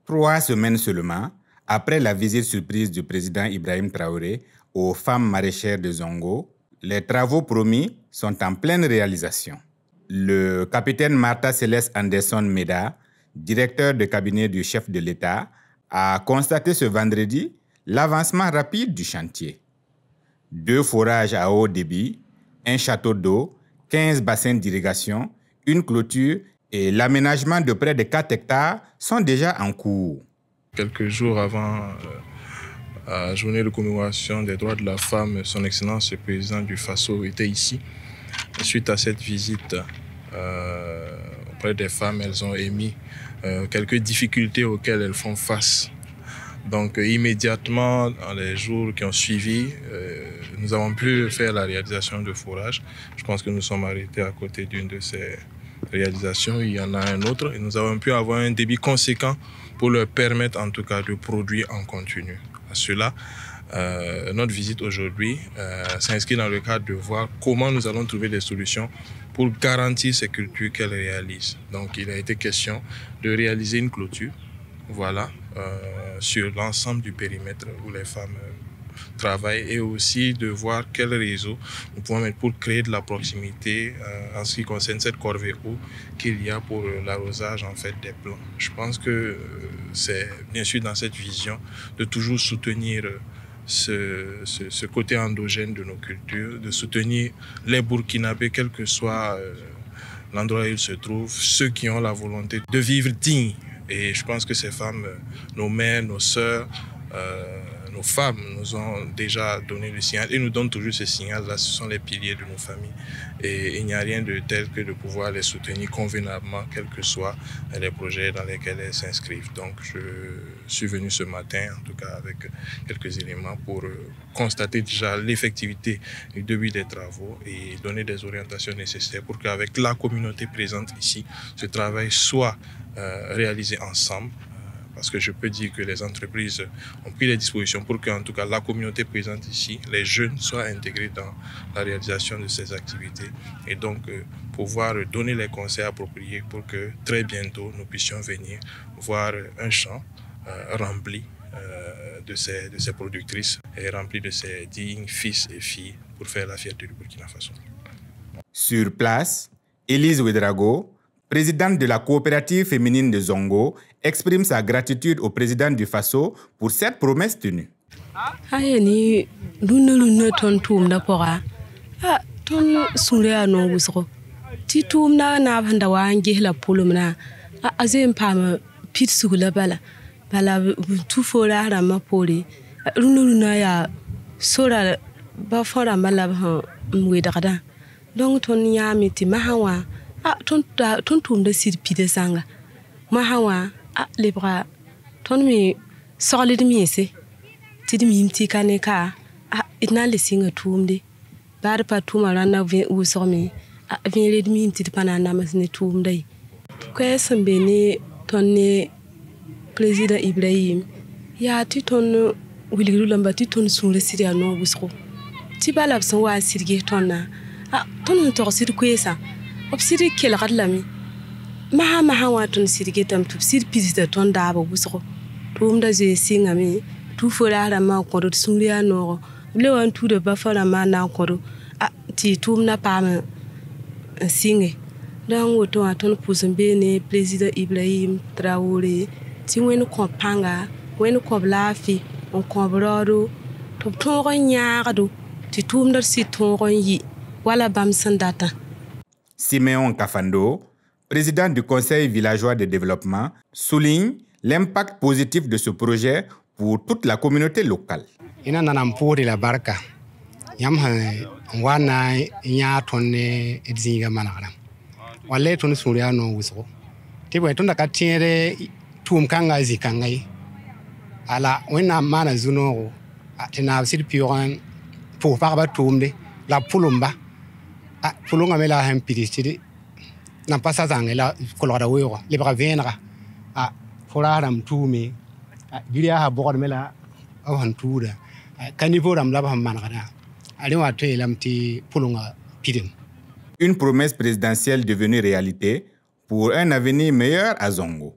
3 semaines seulement après la visite surprise du président Ibrahim Traoré aux femmes maraîchères de Zongo, les travaux promis sont en pleine réalisation. Le capitaine Martha Céleste Anderson Meda, directeur de cabinet du chef de l'État, a constaté ce vendredi l'avancement rapide du chantier. 2 forages à haut débit, un château d'eau, 15 bassins d'irrigation, une clôture et l'aménagement de près de 4 hectares sont déjà en cours. Quelques jours avant la journée de commémoration des droits de la femme, son Excellence le président du Faso était ici. Suite à cette visite auprès des femmes, elles ont émis quelques difficultés auxquelles elles font face. Donc immédiatement, dans les jours qui ont suivi, nous avons pu faire la réalisation de forages. Je pense que nous sommes arrêtés à côté d'une de ces réalisations. Il y en a un autre et nous avons pu avoir un débit conséquent pour leur permettre en tout cas de produire en continu. À cela, notre visite aujourd'hui s'inscrit dans le cadre de voir comment nous allons trouver des solutions pour garantir ces cultures qu'elles réalisent. Donc il a été question de réaliser une clôture, voilà, sur l'ensemble du périmètre où les femmes travaillent et aussi de voir quel réseau nous pouvons mettre pour créer de la proximité en ce qui concerne cette corvée eau qu'il y a pour l'arrosage en fait des plants. Je pense que c'est bien sûr dans cette vision de toujours soutenir ce côté endogène de nos cultures, de soutenir les Burkinabés, quel que soit l'endroit où ils se trouvent, ceux qui ont la volonté de vivre digne. Et je pense que ces femmes, nos mères, nos sœurs, nos femmes nous ont déjà donné le signal et nous donnent toujours ce signal-là. Ce sont les piliers de nos familles. Et il n'y a rien de tel que de pouvoir les soutenir convenablement, quels que soient les projets dans lesquels elles s'inscrivent. Donc je suis venu ce matin, en tout cas avec quelques éléments pour constater déjà l'effectivité du début des travaux et donner des orientations nécessaires pour qu'avec la communauté présente ici, ce travail soit réalisé ensemble. Parce que je peux dire que les entreprises ont pris les dispositions pour qu'en tout cas la communauté présente ici, les jeunes, soient intégrés dans la réalisation de ces activités et donc pouvoir donner les conseils appropriés pour que très bientôt nous puissions venir voir un champ rempli de ces productrices et rempli de ces dignes fils et filles pour faire la fierté du Burkina Faso. Sur place, Élise Ouedraogo, présidente de la coopérative féminine de Zongo, exprime sa gratitude au président du Faso pour cette promesse tenue. Ayani luna ton tum da pora ton sure no wusro ti tum na banda wange la polumna azem pam pit sugula bala tu fora rama poli luna ya sora ba fora mala ha we dagada donc ton yami ti mahawa ton tum da sir pide sanga mahawa lebra ton mi solid mi se ti mi ti kaneka ina le singa tumde bar pa tuma rana ve usomi vin red mi ti panana masne tumde ko esambe ne ton ne président Ibrahim ya ti ton wiliru lamba ti ton sure siria no busro ti balab son wa sirge tonna ton to sir ko esa obsiri kel gadlami maha wa ton sirge tam tu sir pisita ton daba busro tumda je singa mi tu fora ma ko do suria no le wan tu de ba fora ma na ko do ti tumna pam singe dan woto aton pusumbe ne président Ibrahim Traoré ti wen ko panga wen ko lafi on ko brodo to tongo nyaado ti tumda si tongo yi wala bam sandata. Siméon Kafando, président du Conseil villageois de développement, souligne l'impact positif de ce projet pour toute la communauté locale. Ina nanampuri la barka. Yam wana nya tonne edzinga manara. Wale tonne suria no wusro. Tibo tonda katiere tum kanga zikangai. Ala wena mana zuno tena sir pion pour parba tumde la pulumba. Pulunga mela hempiristidi. Na pasa zangela kolora wewa lebra venra. Foraram tumi. Giria ha bord mela avantura. Kanivoram laba manara. Une promesse présidentielle devenue réalité pour un avenir meilleur à Zongo.